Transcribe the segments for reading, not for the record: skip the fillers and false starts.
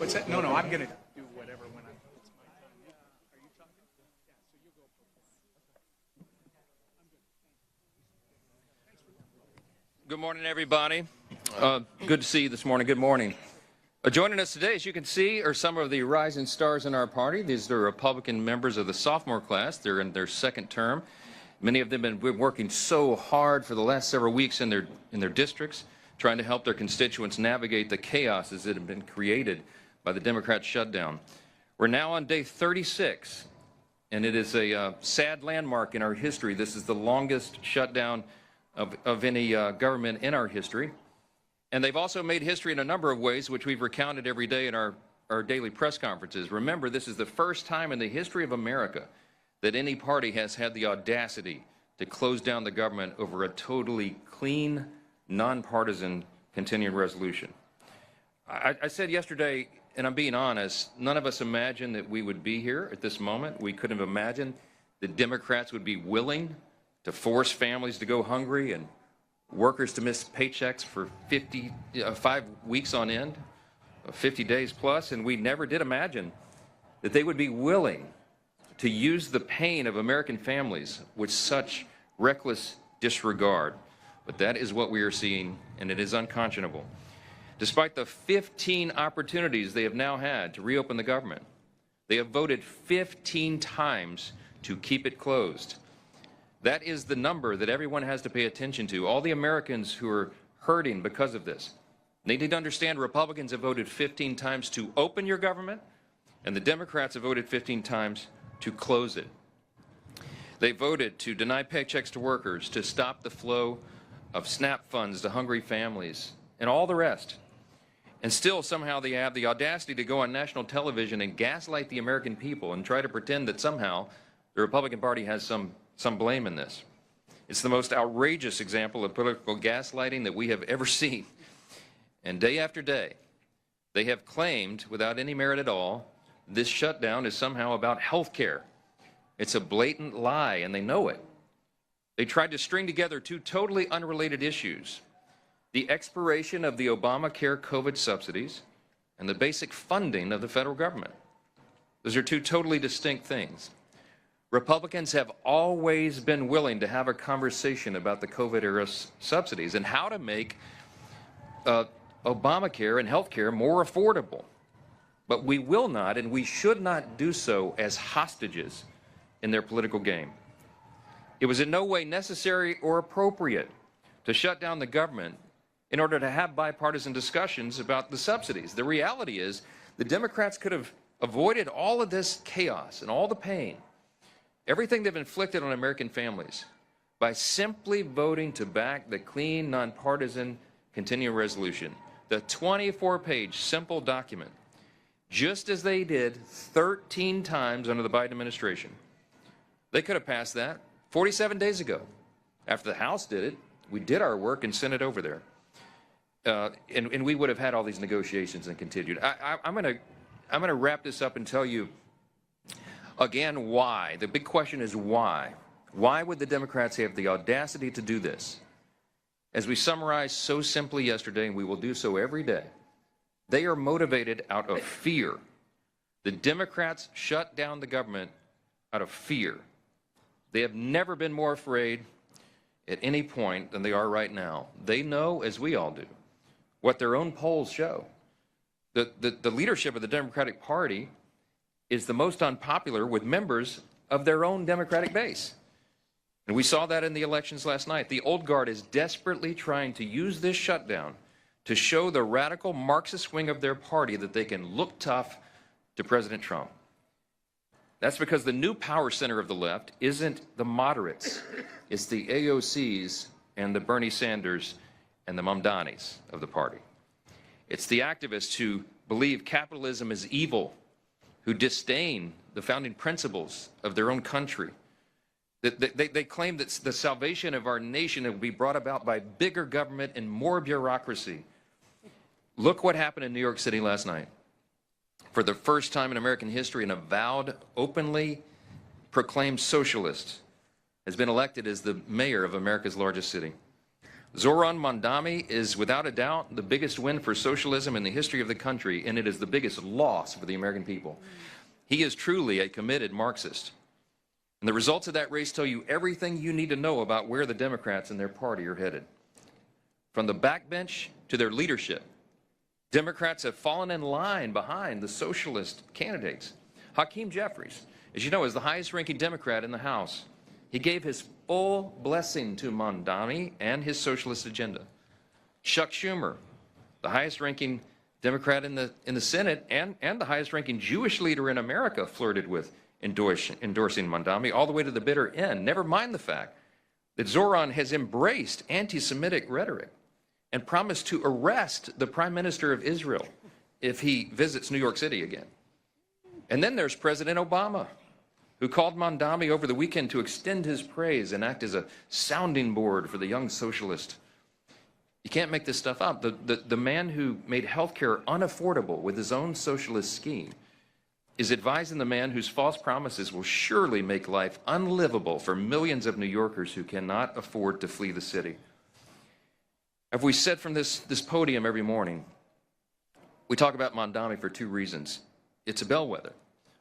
What's that? No, I'm going to do whatever when it's my time. Are you talking? Yeah, so you go first. Good morning, everybody. Good to see you this morning. Good morning. Joining us today, as you can see, are some of the rising stars in our party. These are Republican members of the sophomore class. They're in their second term. Many of them have been working so hard for the last several weeks in their districts, trying to help their constituents navigate the chaoses that have been created by the Democrat shutdown. We're now on day 36, and it is a sad landmark in our history. This is the longest shutdown of any government in our history. And they've also made history in a number of ways, which we've recounted every day in our daily press conferences. Remember, this is the first time in the history of America that any party has had the audacity to close down the government over a totally clean, nonpartisan continuing resolution. I said yesterday, and I'm being honest, none of us imagined that we would be here at this moment. We couldn't have imagined that Democrats would be willing to force families to go hungry and workers to miss paychecks for 5 weeks on end, 50 days plus, and we never did imagine that they would be willing to use the pain of American families with such reckless disregard. But that is what we are seeing, and it is unconscionable. Despite the 15 opportunities they have now had to reopen the government, they have voted 15 times to keep it closed. That is the number that everyone has to pay attention to. All the Americans who are hurting because of this. They need to understand Republicans have voted 15 times to open your government, and the Democrats have voted 15 times to close it. They voted to deny paychecks to workers, to stop the flow of SNAP funds to hungry families, and all the rest. And still, somehow, they have the audacity to go on national television and gaslight the American people and try to pretend that somehow the Republican Party has some blame in this. It's the most outrageous example of political gaslighting that we have ever seen. And day after day, they have claimed, without any merit at all, this shutdown is somehow about health care. It's a blatant lie, and they know it. They tried to string together two totally unrelated issues: the expiration of the Obamacare COVID subsidies and the basic funding of the federal government. Those are two totally distinct things. Republicans have always been willing to have a conversation about the COVID-era subsidies and how to make Obamacare and health care more affordable. But we will not, and we should not do so as hostages in their political game. It was in no way necessary or appropriate to shut down the government in order to have bipartisan discussions about the subsidies. The reality is the Democrats could have avoided all of this chaos and all the pain, everything they've inflicted on American families, by simply voting to back the clean, nonpartisan continuing resolution, the 24-page simple document, just as they did 13 times under the Biden administration. They could have passed that 47 days ago. After the House did it, we did our work and sent it over there. And we would have had all these negotiations and continued. I'm going to wrap this up and tell you again why. The big question is why. Why would the Democrats have the audacity to do this? As we summarized so simply yesterday, and we will do so every day, they are motivated out of fear. The Democrats shut down the government out of fear. They have never been more afraid at any point than they are right now. They know, as we all do, what their own polls show. The leadership of the Democratic Party is the most unpopular with members of their own Democratic base. And we saw that in the elections last night. The old guard is desperately trying to use this shutdown to show the radical Marxist wing of their party that they can look tough to President Trump. That's because the new power center of the left isn't the moderates. It's the AOCs and the Bernie Sanders and the Mamdanis of the party. It's the activists who believe capitalism is evil, who disdain the founding principles of their own country. They claim that the salvation of our nation will be brought about by bigger government and more bureaucracy. Look what happened in New York City last night. For the first time in American history, an avowed, openly proclaimed socialist has been elected as the mayor of America's largest city. Zoran Mondani is without a doubt the biggest win for socialism in the history of the country, and it is the biggest loss for the American people. He is truly a committed Marxist. And the results of that race tell you everything you need to know about where the Democrats and their party are headed. From the backbench to their leadership, Democrats have fallen in line behind the socialist candidates. Hakeem Jeffries, as you know, is the highest-ranking Democrat in the House. He gave his full blessing to Mondani and his socialist agenda. Chuck Schumer, the highest-ranking Democrat in the Senate and the highest-ranking Jewish leader in America, flirted with endorsing Mondani all the way to the bitter end. Never mind the fact that Zoran has embraced anti-Semitic rhetoric and promised to arrest the Prime Minister of Israel if he visits New York City again. And then there's President Obama, who called Mondani over the weekend to extend his praise and act as a sounding board for the young socialist. You can't make this stuff up. The man who made healthcare unaffordable with his own socialist scheme is advising the man whose false promises will surely make life unlivable for millions of New Yorkers who cannot afford to flee the city. As we said from this podium every morning, we talk about Mondani for two reasons. It's a bellwether,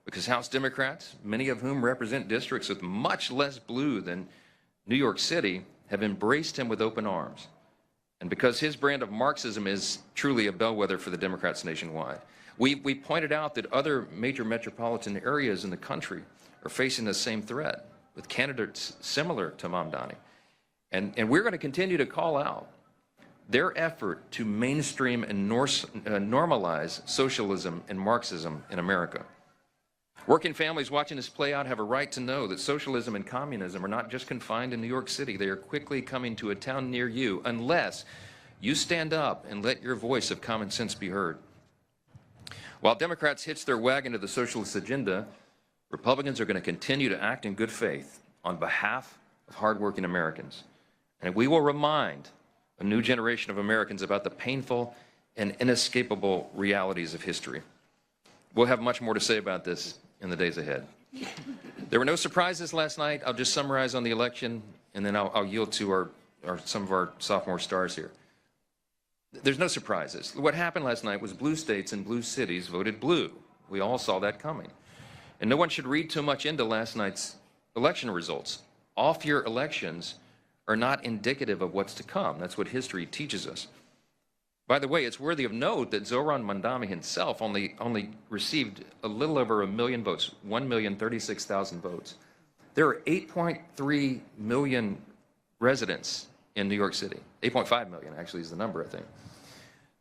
because House Democrats, many of whom represent districts with much less blue than New York City, have embraced him with open arms. And because his brand of Marxism is truly a bellwether for the Democrats nationwide. We pointed out that other major metropolitan areas in the country are facing the same threat with candidates similar to Mondani. And we're going to continue to call out their effort to mainstream and normalize socialism and Marxism in America. Working families watching this play out have a right to know that socialism and communism are not just confined in New York City. They are quickly coming to a town near you unless you stand up and let your voice of common sense be heard. While Democrats hitch their wagon to the socialist agenda, Republicans are going to continue to act in good faith on behalf of hardworking Americans. And we will remind a new generation of Americans about the painful and inescapable realities of history. We'll have much more to say about this in the days ahead. There were no surprises last night. I'll just summarize on the election, and then I'll yield to some of our sophomore stars here. There's no surprises. What happened last night was blue states and blue cities voted blue. We all saw that coming. And no one should read too much into last night's election results. Off-year elections are not indicative of what's to come. That's what history teaches us. By the way, it's worthy of note that Zoran Mondani himself only received a little over 1 million votes, 1,036,000 votes. There are 8.3 million residents in New York City. 8.5 million actually is the number, I think.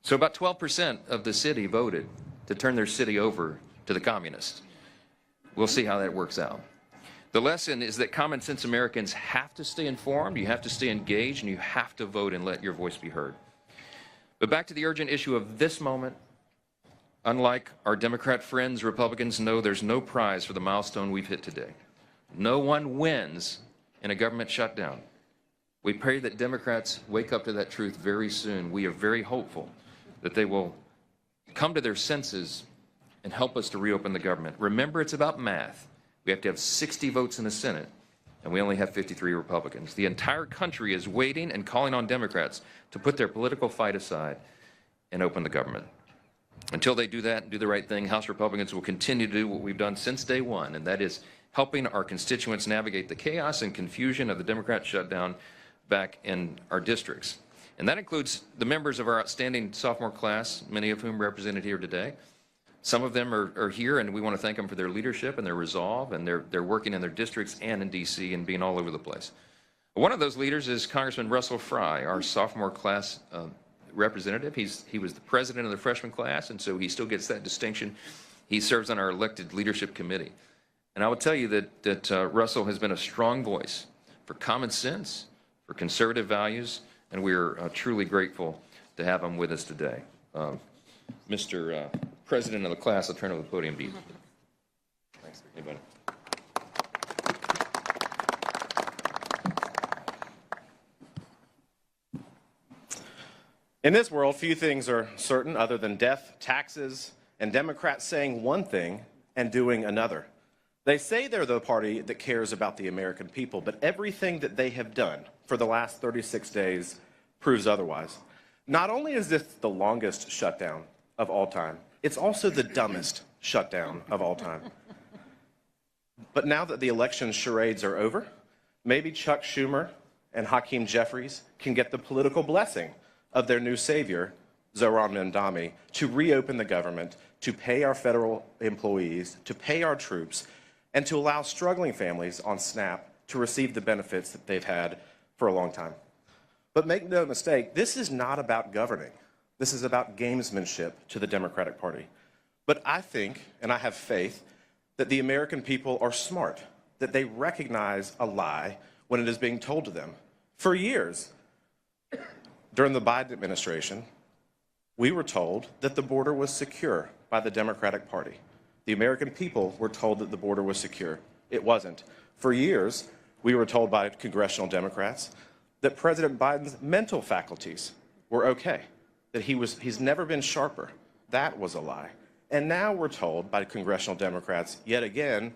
So about 12% of the city voted to turn their city over to the communists. We'll see how that works out. The lesson is that common sense Americans have to stay informed, you have to stay engaged, and you have to vote and let your voice be heard. But back to the urgent issue of this moment. Unlike our Democrat friends, Republicans know there's no prize for the milestone we've hit today. No one wins in a government shutdown. We pray that Democrats wake up to that truth very soon. We are very hopeful that they will come to their senses and help us to reopen the government. Remember, it's about math. We have to have 60 votes in the Senate, and we only have 53 Republicans. The entire country is waiting and calling on Democrats to put their political fight aside and open the government. Until they do that and do the right thing, House Republicans will continue to do what we've done since day one, and that is helping our constituents navigate the chaos and confusion of the Democrat shutdown back in our districts. And that includes the members of our outstanding sophomore class, many of whom represented here today. Some of them are here, and we want to thank them for their leadership and their resolve, and they're working in their districts and in D.C. and being all over the place. One of those leaders is Congressman Russell Fry, our sophomore class representative. He was the president of the freshman class, and so he still gets that distinction. He serves on our elected leadership committee. And I will tell you that Russell has been a strong voice for common sense, for conservative values, and we are truly grateful to have him with us today. Mr. President of the class, I'll turn over the podium to you. Thanks. Anybody? In this world, few things are certain other than death, taxes, and Democrats saying one thing and doing another. They say they're the party that cares about the American people, but everything that they have done for the last 36 days proves otherwise. Not only is this the longest shutdown of all time, it's also the dumbest shutdown of all time. But now that the election charades are over, maybe Chuck Schumer and Hakeem Jeffries can get the political blessing of their new savior, Zohran Mamdani, to reopen the government, to pay our federal employees, to pay our troops, and to allow struggling families on SNAP to receive the benefits that they've had for a long time. But make no mistake, this is not about governing. This is about gamesmanship to the Democratic Party. But I think, and I have faith, that the American people are smart, that they recognize a lie when it is being told to them. For years, during the Biden administration, we were told that the border was secure by the Democratic Party. The American people were told that the border was secure. It wasn't. For years, we were told by congressional Democrats that President Biden's mental faculties were okay, that he's never been sharper. That was a lie. And now we're told by congressional Democrats, yet again,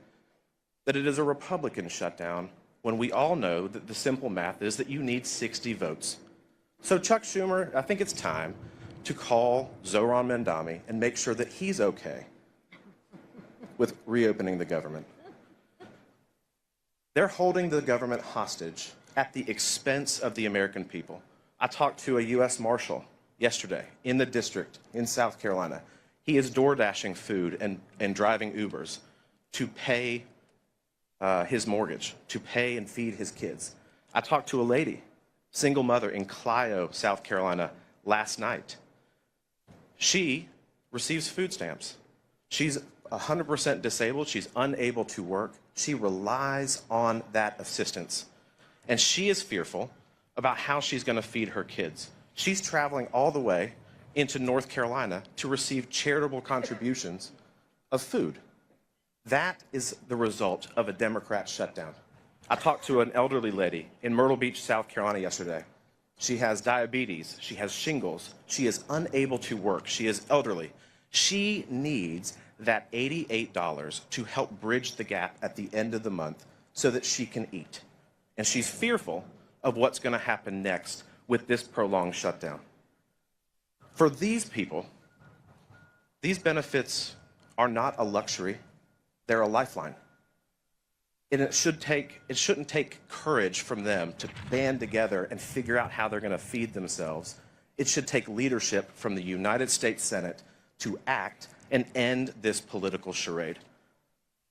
that it is a Republican shutdown when we all know that the simple math is that you need 60 votes. So Chuck Schumer, I think it's time to call Zohran Mamdani and make sure that he's okay with reopening the government. They're holding the government hostage at the expense of the American people. I talked to a U.S. Marshal yesterday in the district in South Carolina. He is door dashing food and driving Ubers to pay his mortgage, to pay and feed his kids. I talked to a lady, single mother in Clio, South Carolina, last night. She receives food stamps. She's 100% disabled. She's unable to work. She relies on that assistance. And she is fearful about how she's going to feed her kids. She's traveling all the way into North Carolina to receive charitable contributions of food. That is the result of a Democrat shutdown. I talked to an elderly lady in Myrtle Beach, South Carolina yesterday. She has diabetes, she has shingles, she is unable to work, she is elderly. She needs that $88 to help bridge the gap at the end of the month so that she can eat. And she's fearful of what's going to happen next with this prolonged shutdown. For these people, these benefits are not a luxury, they're a lifeline. And it shouldn't take courage from them to band together and figure out how they're going to feed themselves. It should take leadership from the United States Senate to act and end this political charade.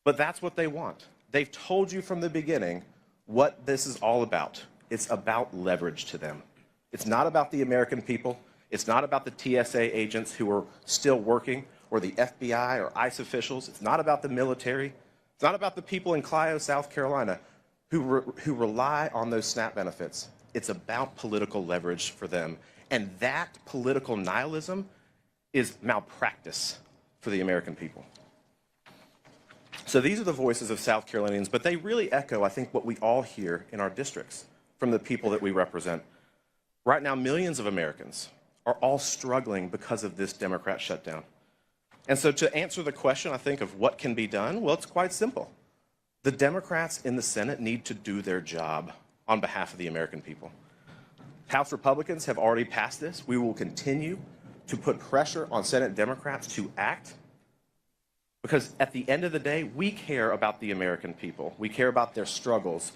But that's what they want. They've told you from the beginning what this is all about. It's about leverage to them. It's not about the American people. It's not about the TSA agents who are still working, or the FBI or ICE officials. It's not about the military. It's not about the people in Clio, South Carolina, who rely on those SNAP benefits. It's about political leverage for them. And that political nihilism is malpractice for the American people. So these are the voices of South Carolinians, but they really echo, I think, what we all hear in our districts from the people that we represent. Right now, millions of Americans are all struggling because of this Democrat shutdown. And so to answer the question, I think, of what can be done, well, it's quite simple. The Democrats in the Senate need to do their job on behalf of the American people. House Republicans have already passed this. We will continue to put pressure on Senate Democrats to act, because at the end of the day, we care about the American people. We care about their struggles.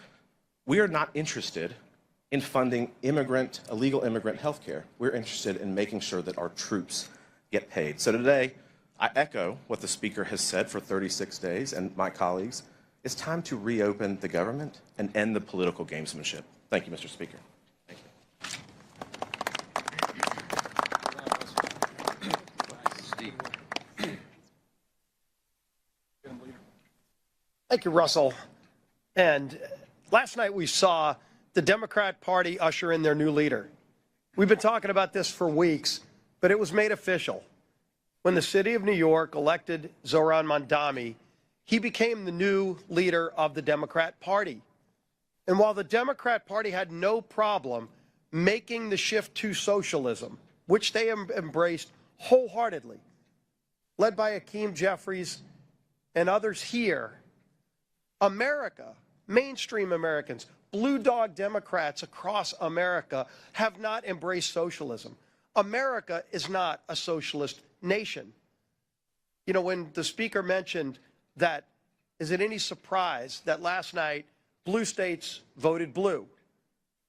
We are not interested in funding illegal immigrant health care. We're interested in making sure that our troops get paid. So today, I echo what the Speaker has said for 36 days, and my colleagues. It's time to reopen the government and end the political gamesmanship. Thank you, Mr. Speaker. Thank you. Thank you, Russell. And last night we saw the Democrat Party usher in their new leader. We've been talking about this for weeks, but it was made official. When the city of New York elected Zohran Mamdani, he became the new leader of the Democrat Party. And while the Democrat Party had no problem making the shift to socialism, which they embraced wholeheartedly, led by Hakeem Jeffries and others here, America mainstream Americans, blue dog Democrats across America have not embraced socialism. America is not a socialist nation. You know, when the speaker mentioned that, is it any surprise that last night blue states voted blue?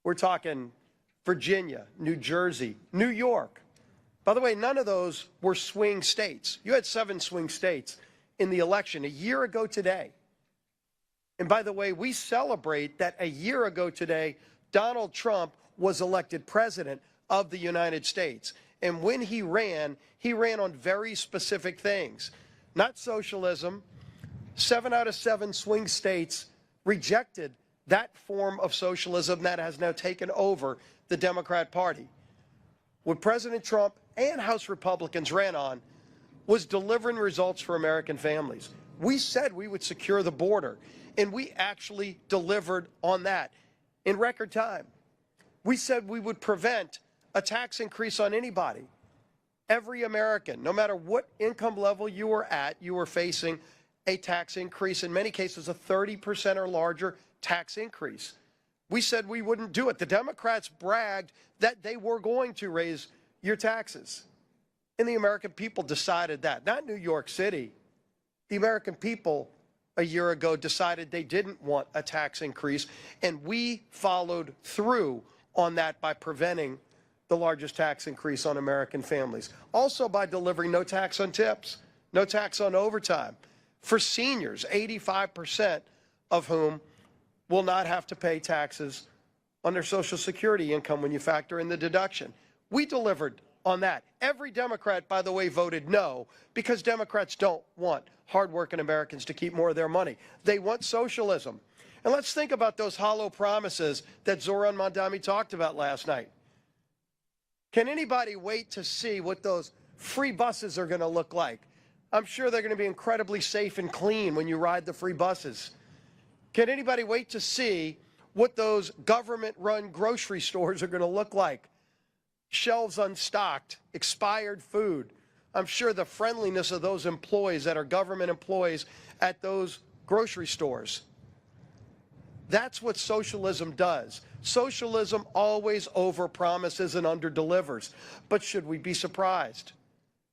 We're talking Virginia, New Jersey, New York. By the way, none of those were swing states. You had 7 swing states in the election a year ago today. And by the way, we celebrate that a year ago today, Donald Trump was elected president of the United States. And when he ran on very specific things, not socialism. 7 out of 7 swing states rejected that form of socialism that has now taken over the Democrat Party. What President Trump and House Republicans ran on was delivering results for American families. We said we would secure the border, and we actually delivered on that in record time. We said we would prevent a tax increase on anybody. Every American, no matter what income level you were at, you were facing a tax increase, in many cases a 30% or larger tax increase. We said we wouldn't do it. The Democrats bragged that they were going to raise your taxes. And the American people decided that, not New York City. The American people a year ago decided they didn't want a tax increase, and we followed through on that by preventing the largest tax increase on American families. Also by delivering no tax on tips, no tax on overtime. For seniors, 85% of whom will not have to pay taxes on their Social Security income when you factor in the deduction. We delivered on that. Every Democrat, by the way, voted no, because Democrats don't want hardworking Americans to keep more of their money. They want socialism. And let's think about those hollow promises that Zoran Mandami talked about last night. Can anybody wait to see what those free buses are going to look like? I'm sure they're going to be incredibly safe and clean when you ride the free buses. Can anybody wait to see what those government-run grocery stores are going to look like? Shelves unstocked, expired food. I'm sure the friendliness of those employees that are government employees at those grocery stores. That's what socialism does. Socialism always overpromises and underdelivers. But should we be surprised?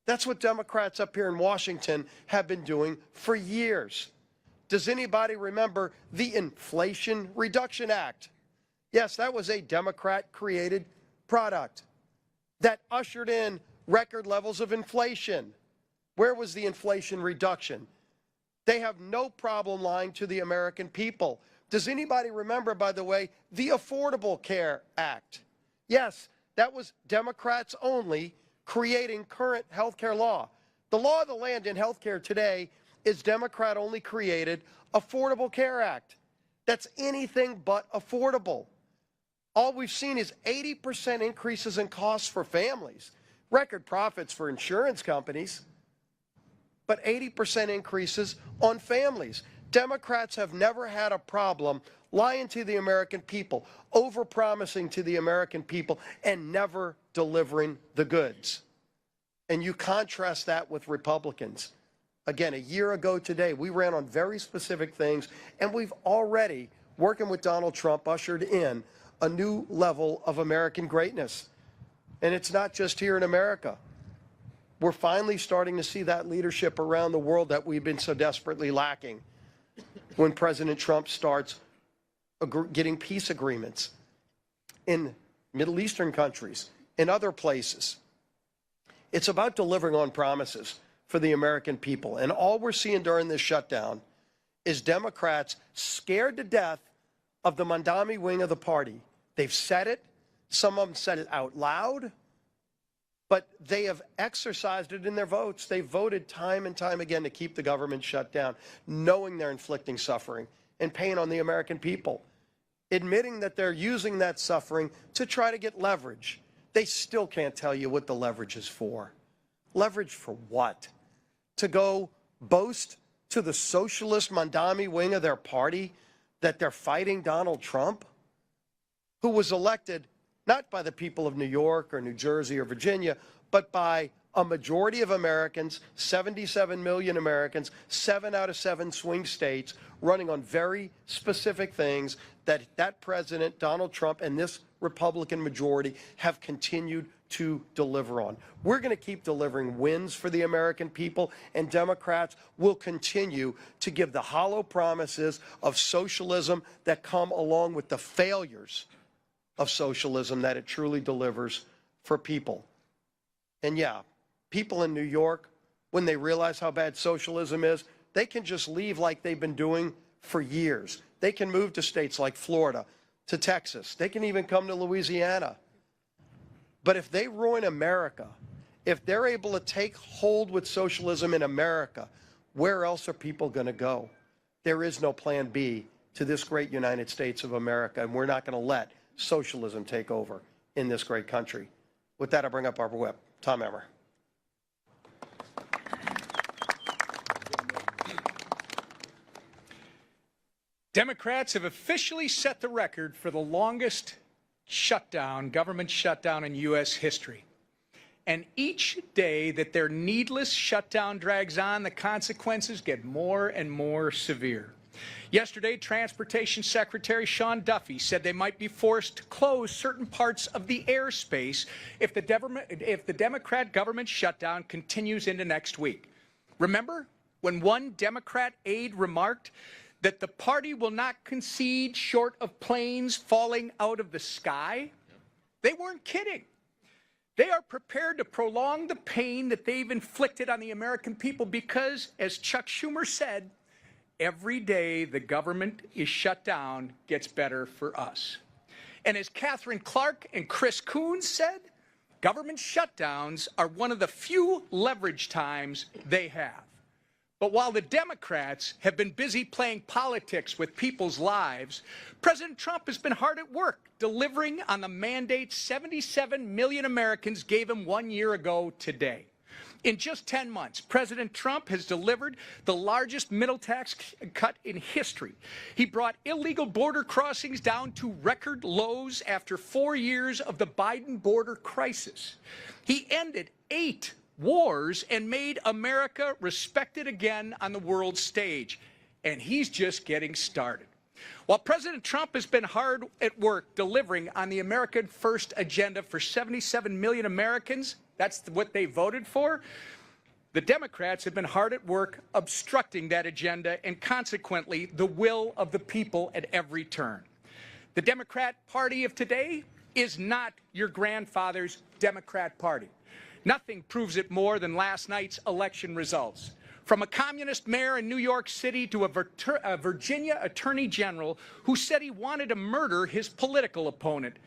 That's what Democrats up here in Washington have been doing for years. Does anybody remember the Inflation Reduction Act? Yes, that was a Democrat-created product that ushered in record levels of inflation. Where was the inflation reduction? They have no problem lying to the American people. Does anybody remember, by the way, the Affordable Care Act? Yes, that was Democrats only creating current health care law. The law of the land in health care today is Democrat-only created Affordable Care Act. That's anything but affordable. All we've seen is 80% increases in costs for families, record profits for insurance companies, but 80% increases on families. Democrats have never had a problem lying to the American people, overpromising to the American people, and never delivering the goods. And you contrast that with Republicans. Again, a year ago today, we ran on very specific things, and we've already, working with Donald Trump, ushered in a new level of American greatness. And it's not just here in America. We're finally starting to see that leadership around the world that we've been so desperately lacking when President Trump starts getting peace agreements in Middle Eastern countries, in other places. It's about delivering on promises for the American people. And all we're seeing during this shutdown is Democrats scared to death of the Mandami wing of the party. They've said it. Some of them said it out loud. But they have exercised it in their votes. They've voted time and time again to keep the government shut down, knowing they're inflicting suffering and pain on the American people, admitting that they're using that suffering to try to get leverage. They still can't tell you what the leverage is for. Leverage for what? To go boast to the socialist Mandami wing of their party that they're fighting Donald Trump, who was elected not by the people of New York or New Jersey or Virginia, but by a majority of Americans, 77 million Americans, 7 out of 7 swing states, running on very specific things that President Donald Trump and this Republican majority have continued to deliver on. We're going to keep delivering wins for the American people, and Democrats will continue to give the hollow promises of socialism that come along with the failures of socialism that it truly delivers for people. And yeah, people in New York, when they realize how bad socialism is, they can just leave like they've been doing for years. They can move to states like Florida, to Texas. They can even come to Louisiana. But if they ruin America, if they're able to take hold with socialism in America, where else are people going to go? There is no plan B to this great United States of America, and we're not going to let socialism take over in this great country. With that, I bring up our whip, Tom Emmer. Democrats have officially set the record for the longest shutdown, government shutdown in U.S. history. And each day that their needless shutdown drags on, the consequences get more and more severe. Yesterday, Transportation Secretary Sean Duffy said they might be forced to close certain parts of the airspace if the Democrat government shutdown continues into next week. Remember when one Democrat aide remarked that the party will not concede short of planes falling out of the sky? They weren't kidding. They are prepared to prolong the pain that they've inflicted on the American people because, as Chuck Schumer said, every day the government is shut down gets better for us. And as Catherine Clark and Chris Coons said, government shutdowns are one of the few leverage times they have. But while the Democrats have been busy playing politics with people's lives, President Trump has been hard at work delivering on the mandate 77 million Americans gave him 1 year ago today. In just 10 months, President Trump has delivered the largest middle tax cut in history. He brought illegal border crossings down to record lows after 4 years of the Biden border crisis. He ended 8 wars and made America respected again on the world stage. And he's just getting started. While President Trump has been hard at work delivering on the American First agenda for 77 million Americans, that's what they voted for, the Democrats have been hard at work obstructing that agenda and consequently the will of the people at every turn. The Democrat Party of today is not your grandfather's Democrat Party. Nothing proves it more than last night's election results. From a communist mayor in New York City to a Virginia attorney general who said he wanted to murder his political opponent,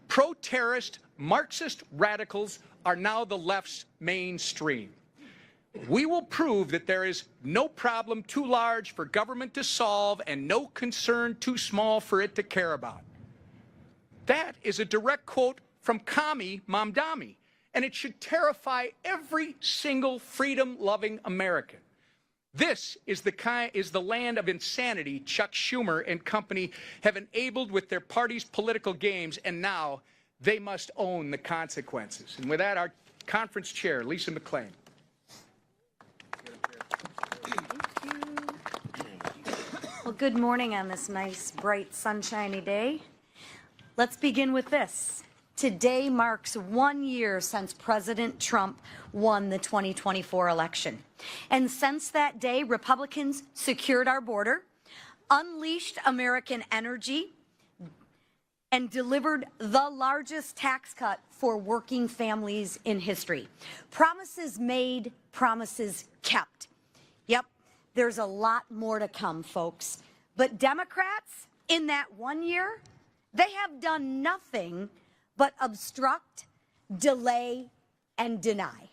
pro-terrorist Marxist radicals are now the left's mainstream. We will prove that there is no problem too large for government to solve and no concern too small for it to care about. That is a direct quote from Kami Mamdani. And it should terrify every single freedom-loving American. This is the land of insanity Chuck Schumer and company have enabled with their party's political games, and now they must own the consequences. And with that, our conference chair, Lisa McClain. Well, good morning on this nice, bright, sunshiny day. Let's begin with this. Today marks 1 year since President Trump won the 2024 election. And since that day, Republicans secured our border, unleashed American energy, and delivered the largest tax cut for working families in history. Promises made, promises kept. Yep, there's a lot more to come, folks. But Democrats, in that 1 year, they have done nothing but obstruct, delay, and deny.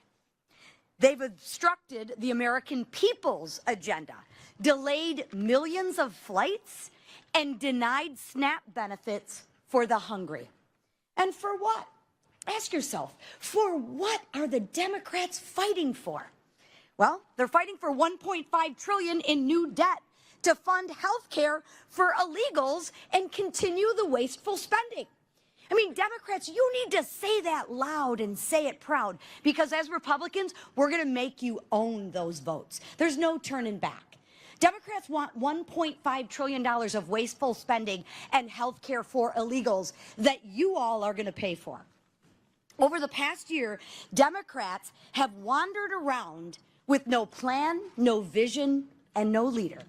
They've obstructed the American people's agenda, delayed millions of flights, and denied SNAP benefits for the hungry. And for what? Ask yourself, for what are the Democrats fighting for? Well, they're fighting for $1.5 trillion in new debt to fund health care for illegals and continue the wasteful spending. I mean, Democrats, you need to say that loud and say it proud, because as Republicans, we're going to make you own those votes. There's no turning back. Democrats want $1.5 trillion of wasteful spending and health care for illegals that you all are going to pay for. Over the past year, Democrats have wandered around with no plan, no vision, and no leader.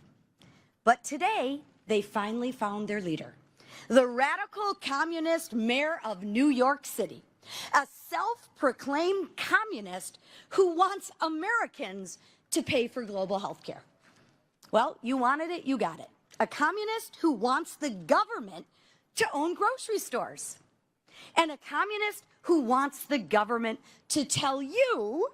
But today, they finally found their leader. The radical communist mayor of New York City, a self-proclaimed communist who wants Americans to pay for global health care. Well, you wanted it, you got it. A communist who wants the government to own grocery stores. And a communist who wants the government to tell you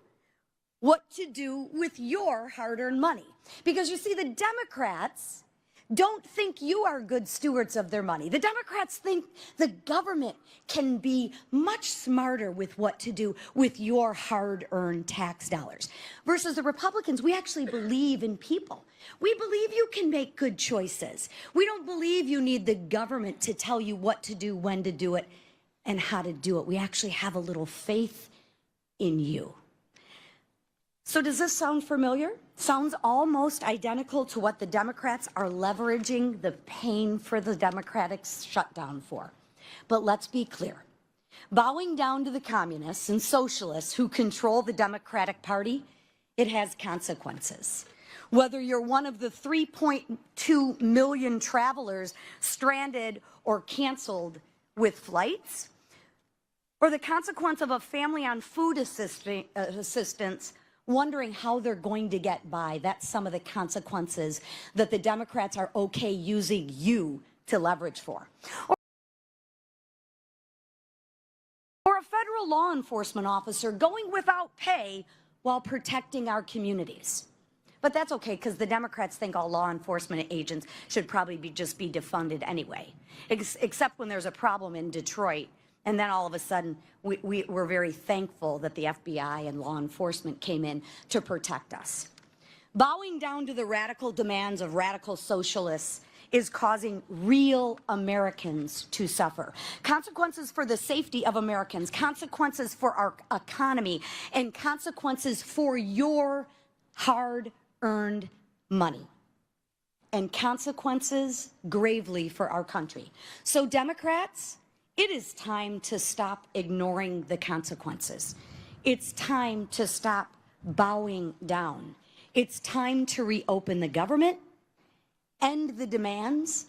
what to do with your hard-earned money. Because you see, the Democrats don't think you are good stewards of their money. The Democrats think the government can be much smarter with what to do with your hard-earned tax dollars. Versus the Republicans, we actually believe in people. We believe you can make good choices. We don't believe you need the government to tell you what to do, when to do it, and how to do it. We actually have a little faith in you. So does this sound familiar? Sounds almost identical to what the Democrats are leveraging the pain for the Democratic shutdown for. But let's be clear. Bowing down to the communists and socialists who control the Democratic Party, it has consequences. Whether you're one of the 3.2 million travelers stranded or canceled with flights, or the consequence of a family on food assistance wondering how they're going to get by. That's some of the consequences that the Democrats are okay using you to leverage for. Or a federal law enforcement officer going without pay while protecting our communities. But that's okay, because the Democrats think all law enforcement agents should probably just be defunded anyway, except when there's a problem in Detroit. And then all of a sudden, we're very thankful that the FBI and law enforcement came in to protect us. Bowing down to the radical demands of radical socialists is causing real Americans to suffer. Consequences for the safety of Americans, consequences for our economy, and consequences for your hard-earned money. And consequences gravely for our country. So Democrats, it is time to stop ignoring the consequences. It's time to stop bowing down. It's time to reopen the government, end the demands,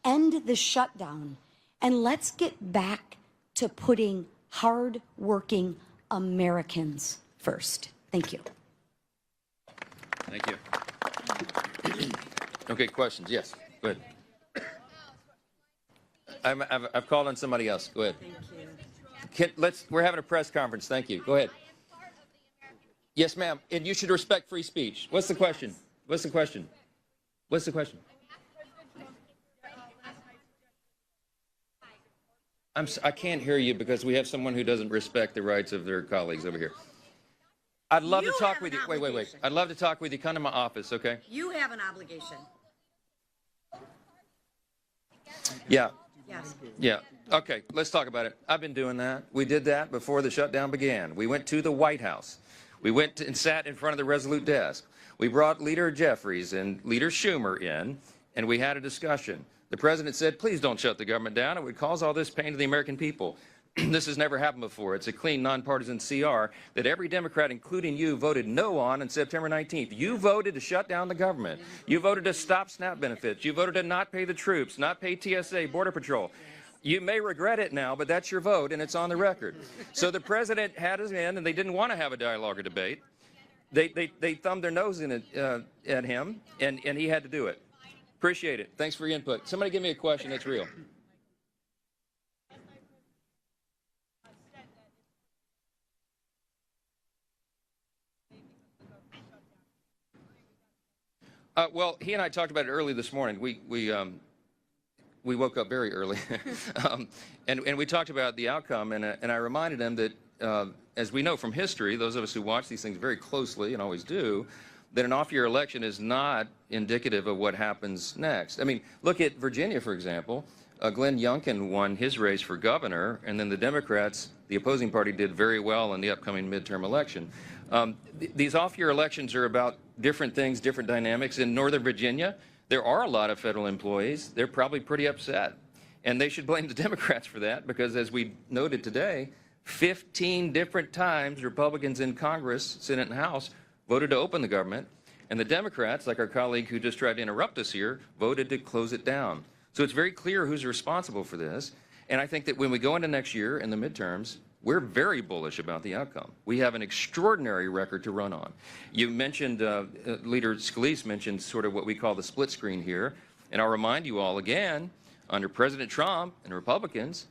end the shutdown, and let's get back to putting hard-working Americans first. Thank you. Thank you. Okay, questions? Yes, go ahead. I've called on somebody else. Go ahead. Thank you. We're having a press conference. Thank you. Go ahead. Yes, ma'am. And you should respect free speech. What's the question? What's the question? What's the question? I can't hear you because we have someone who doesn't respect the rights of their colleagues over here. I'd love to talk with you. Wait. I'd love to talk with you. Come to my office, okay? You have an obligation. Yeah. Yes. Yeah. Okay, let's talk about it. I've been doing that. We did that before the shutdown began. We went to the White House. We went and sat in front of the Resolute desk. We brought Leader Jeffries and Leader Schumer in, and we had a discussion. The president said, please don't shut the government down. It would cause all this pain to the American people. This has never happened before. It's a clean, nonpartisan CR that every Democrat, including you, voted no on September 19th. You voted to shut down the government. You voted to stop SNAP benefits. You voted to not pay the troops, not pay TSA, Border Patrol. You may regret it now, but that's your vote, and it's on the record. So the president had us in, and they didn't want to have a dialogue or debate. They thumbed their nose in it, at him, and he had to do it. Appreciate it. Thanks for your input. Somebody give me a question that's real. Well, he and I talked about it early this morning. We woke up very early, and we talked about the outcome, and I reminded him that, as we know from history, those of us who watch these things very closely and always do, that an off-year election is not indicative of what happens next. I mean, look at Virginia, for example. Glenn Youngkin won his race for governor, and then the Democrats, the opposing party, did very well in the upcoming midterm election. These off-year elections are about different things, different dynamics. In Northern Virginia, there are a lot of federal employees. They're probably pretty upset. And they should blame the Democrats for that because, as we noted today, 15 different times Republicans in Congress, Senate and House, voted to open the government. And the Democrats, like our colleague who just tried to interrupt us here, voted to close it down. So it's very clear who's responsible for this. And I think that when we go into next year in the midterms, we're very bullish about the outcome. We have an extraordinary record to run on. You mentioned, Leader Scalise mentioned sort of what we call the split screen here. And I'll remind you all again, under President Trump and Republicans,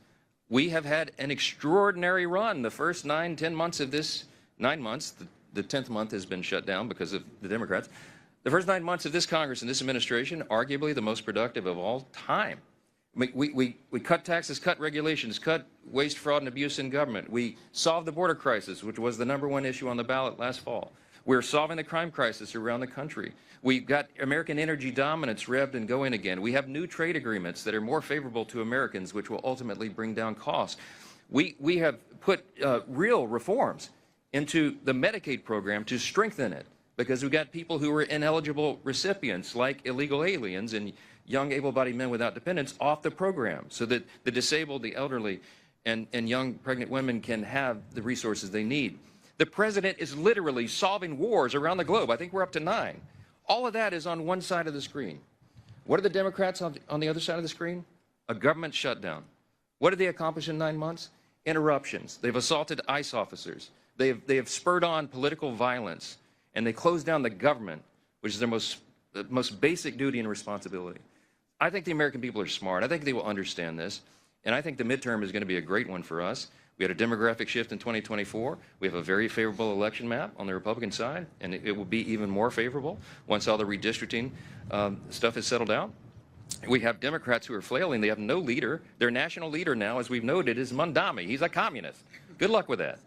we have had an extraordinary run. The first 9-10 months of this, 9 months, the 10th month has been shut down because of the Democrats. The first 9 months of this Congress and this administration, arguably the most productive of all time. We cut taxes, cut regulations, cut waste, fraud, and abuse in government. We solved the border crisis, which was the #1 issue on the ballot last fall. We're solving the crime crisis around the country. We've got American energy dominance revved and going again. We have new trade agreements that are more favorable to Americans, which will ultimately bring down costs. We have put real reforms into the Medicaid program to strengthen it, because we've got people who are ineligible recipients, like illegal aliens and young able-bodied men without dependents, off the program so that the disabled, the elderly, and young pregnant women can have the resources they need. The president is literally solving wars around the globe. I think we're up to 9. All of that is on one side of the screen. What are the Democrats on the other side of the screen? A government shutdown. What did they accomplish in 9 months? Interruptions. They've assaulted ICE officers. They have spurred on political violence, and they closed down the government, which is their most basic duty and responsibility. I think the American people are smart. I think they will understand this, and I think the midterm is going to be a great one for us. We had a demographic shift in 2024. We have a very favorable election map on the Republican side, and it will be even more favorable once all the redistricting stuff is settled out. We have Democrats who are flailing. They have no leader. Their national leader now, as we've noted, is Mondami. He's a communist. Good luck with that.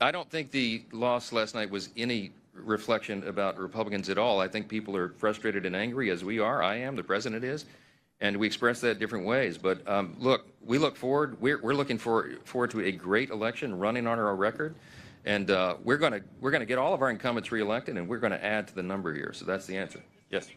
I don't think the loss last night was any reflection about Republicans at all. I think people are frustrated and angry, as we are. I am. The president is. And we express that different ways. But look, we look forward. We're looking forward to a great election running on our record. And we're going to get all of our incumbents reelected, and we're going to add to the number here. So that's the answer. Yes.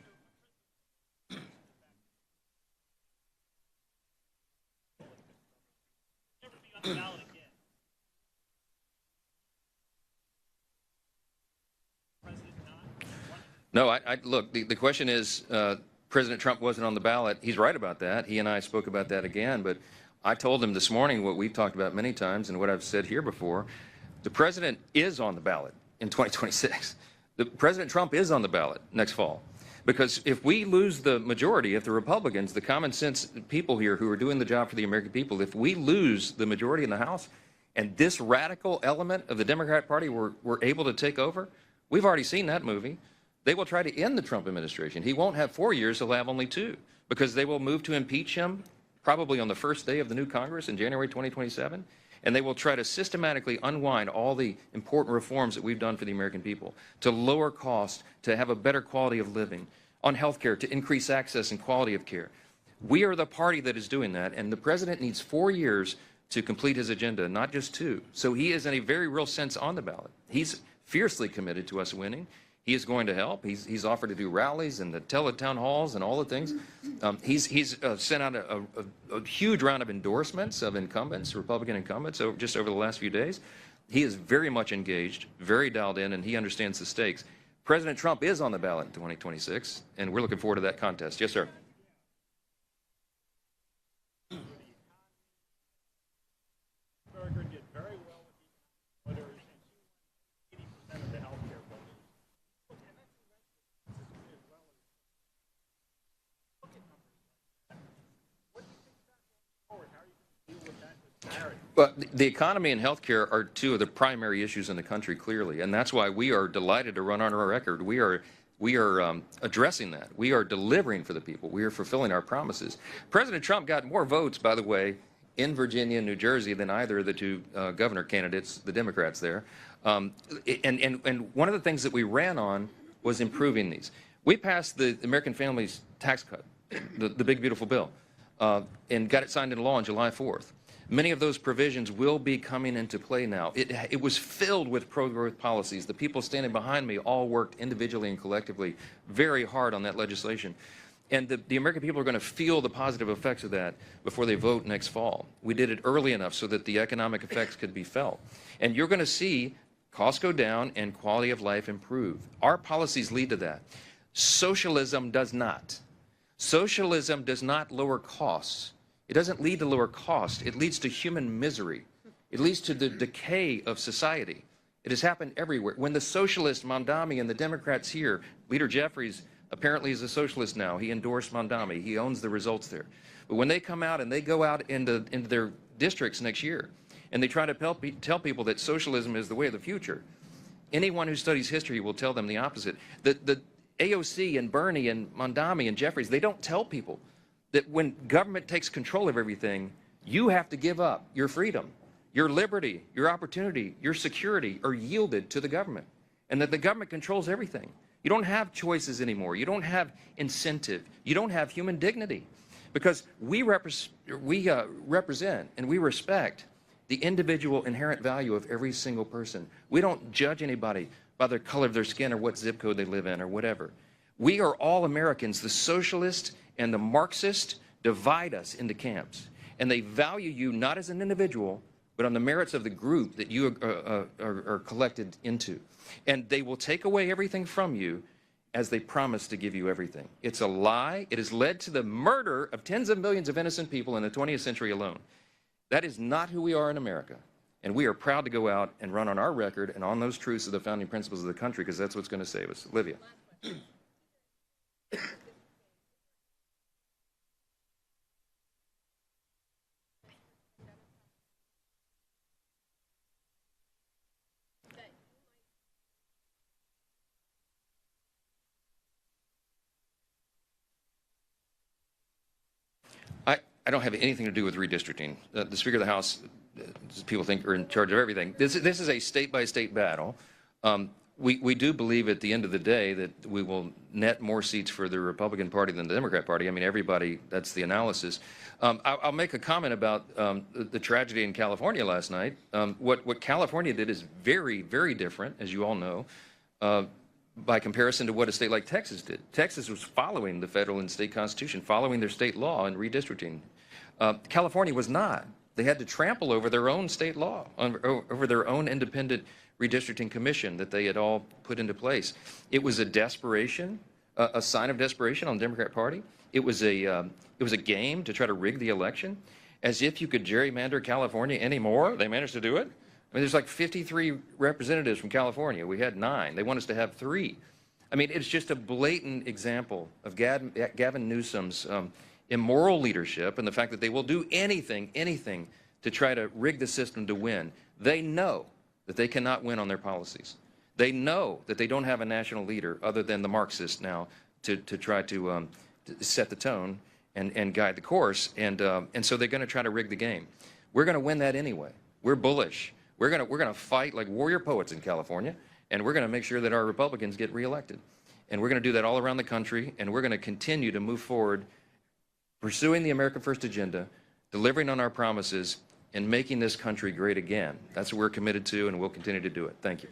No, look, the question is, President Trump wasn't on the ballot. He's right about that. He and I spoke about that again. But I told him this morning what we've talked about many times and what I've said here before. The president is on the ballot in 2026. President Trump is on the ballot next fall. Because if we lose the majority, if the Republicans, the common sense people here who are doing the job for the American people, if we lose the majority in the House and this radical element of the Democrat Party were able to take over, we've already seen that movie. They will try to end the Trump administration. He won't have 4 years, he'll have only 2, because they will move to impeach him probably on the first day of the new Congress in January 2027, and they will try to systematically unwind all the important reforms that we've done for the American people, to lower costs, to have a better quality of living, on health care, to increase access and quality of care. We are the party that is doing that, and the president needs 4 years to complete his agenda, not just 2. So he is in a very real sense on the ballot. He's fiercely committed to us winning. He is going to help. He's offered to do rallies and the teletown halls and all the things. He's sent out a huge round of endorsements of incumbents, Republican incumbents, just over the last few days. He is very much engaged, very dialed in, and he understands the stakes. President Trump is on the ballot in 2026, and we're looking forward to that contest. Yes, sir. But the economy and healthcare are 2 of the primary issues in the country, clearly, and that's why we are delighted to run on our record. We are addressing that. We are delivering for the people. We are fulfilling our promises. President Trump got more votes, by the way, in Virginia and New Jersey than either of the 2 governor candidates, the Democrats there. And one of the things that we ran on was improving these. We passed the American Families Tax Cut, the big, beautiful bill, and got it signed into law on July 4th. Many of those provisions will be coming into play now. It was filled with pro-growth policies. The people standing behind me all worked individually and collectively very hard on that legislation. And the American people are going to feel the positive effects of that before they vote next fall. We did it early enough so that the economic effects could be felt. And you're going to see costs go down and quality of life improve. Our policies lead to that. Socialism does not. Socialism does not lower costs. It doesn't lead to lower costs. It leads to human misery. It leads to the decay of society. It has happened everywhere. When the socialists, Mondami, and the Democrats here, Leader Jeffries apparently is a socialist now. He endorsed Mondami. He owns the results there. But when they come out and they go out into their districts next year and they try to tell people that socialism is the way of the future, anyone who studies history will tell them the opposite. The AOC and Bernie and Mondami and Jeffries, they don't tell people that when government takes control of everything, you have to give up your freedom, your liberty, your opportunity, your security are yielded to the government, and that the government controls everything. You don't have choices anymore. You don't have incentive. You don't have human dignity, because we represent and we respect the individual inherent value of every single person. We don't judge anybody by the color of their skin or what zip code they live in or whatever. We are all Americans. The socialists and the Marxists divide us into camps, and they value you not as an individual, but on the merits of the group that you are collected into. And they will take away everything from you as they promise to give you everything. It's a lie. It has led to the murder of tens of millions of innocent people in the 20th century alone. That is not who we are in America. And we are proud to go out and run on our record and on those truths of the founding principles of the country, because that's what's going to save us. Olivia. I don't have anything to do with redistricting. The Speaker of the House, people think, are in charge of everything. This is a state-by-state battle. We do believe at the end of the day that we will net more seats for the Republican Party than the Democrat Party. I mean, everybody, that's the analysis. I'll make a comment about the tragedy in California last night. What California did is very, very different, as you all know, by comparison to what a state like Texas did. Texas was following the federal and state constitution, following their state law in redistricting. California was not. They had to trample over their own state law, over their own independent redistricting commission that they had all put into place. It was a desperation, a sign of desperation on the Democrat Party. It was a game to try to rig the election, as if you could gerrymander California anymore. They managed to do it. I mean, there's like 53 representatives from California. We had 9. They want us to have 3. I mean, it's just a blatant example of Gavin Newsom's immoral leadership and the fact that they will do anything to try to rig the system to win. They know that they cannot win on their policies. They know that they don't have a national leader other than the Marxists now to try to set the tone and guide the course. And so they're going to try to rig the game. We're going to win that anyway. We're bullish. We're gonna fight like warrior poets in California, and we're gonna make sure that our Republicans get reelected. And we're gonna do that all around the country, and we're gonna continue to move forward, pursuing the America First agenda, delivering on our promises, and making this country great again. That's what we're committed to, and we'll continue to do it. Thank you.